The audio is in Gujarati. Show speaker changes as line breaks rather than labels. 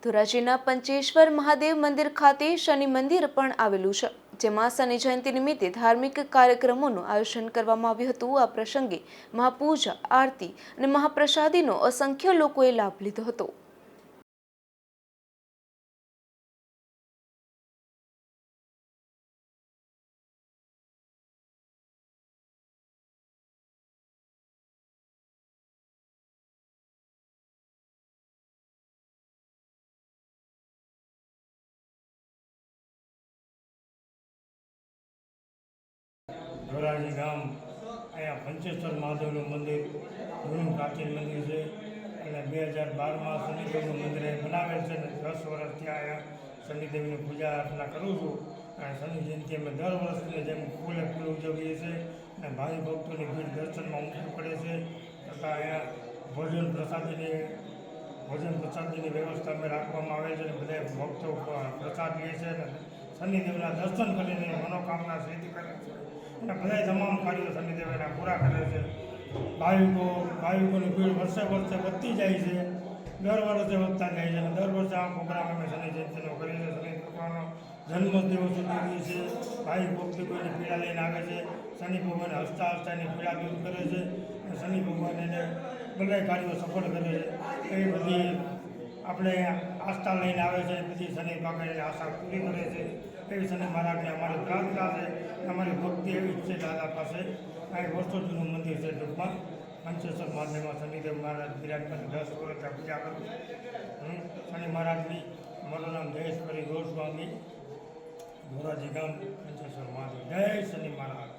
ધોરાજીના પંચેશ્વર મહાદેવ મંદિર ખાતે શનિ મંદિર પણ આવેલું છે, જેમાં શનિ જયંતિ નિમિત્તે ધાર્મિક કાર્યક્રમોનું આયોજન કરવામાં આવ્યું હતું। આ પ્રસંગે મહાપૂજા, આરતી અને મહાપ્રસાદીનો અસંખ્ય લોકોએ લાભ લીધો હતો।
ધોરાજી ગામ અહીંયા પંચેશ્વર મહાદેવનું મંદિર જૂનું પ્રાચીન મંદિર છે અને 2012માં શનિદેવનું મંદિર બનાવેલ છે અને 10 વર્ષથી અહીંયા શનિદેવની પૂજા અર્ચના કરું છું। અને શનિ જયંતિ અમે દર વર્ષની જેમ ફૂલે ફૂલ ઉજવીએ છીએ અને ભાવિ ભક્તોની ભીડ દર્શનમાં ઉમટી પડે છે તથા અહીંયા ભોજન પ્રસાદીની વ્યવસ્થા અમે રાખવામાં આવે છે અને બધા ભક્તો પ્રસાદ લે છે અને શનિદેવના દર્શન કરીને મનોકામના સિદ્ધ કરે છે અને બધા તમામ કાર્યો શનિદેવ એના પૂરા કરે છે। ભાવિકોની ભીડ વર્ષે વધતી જાય છે, દર વર્ષે વધતા જાય છે અને દર વર્ષે આ પ્રોગ્રામ અમે શનિ જયંતિનો કરીએ છીએ। શનિ ભગવાનનો જન્મદિવસ ઉજવીએ છીએ। ભાવિ ભક્તિ કોઈની પીડા લઈને આવે છે, શનિ ભગવાન હસતા એની પીડા દૂર કરે છે અને શનિ ભગવાન એને બધા કાર્યો સફળ કરે છે। એવી બધી આપણે આસ્થા લઈને આવે છે, બધી શનિ ભગવાનની આશા પૂરી કરે છે। એવી શનિ મહારાજને અમારી પ્રાર્થના છે, અમારી ભક્તિ એવી જ છે દાદા પાસે। આ વર્ષો જૂનું મંદિર છે, ટૂંકમાં પંચેશ્વર મહાદેવમાં શનિદેવ મહારાજ બિરાજમાન 10 વર્ષથી પૂજા કરું છું। શનિ મહારાજની મારું નામ જયેશ્વરી ગોસ્વામી, ધોરાજી ગામ, પંચેશ્વર મહાદેવ। જય શનિ મહારાજ।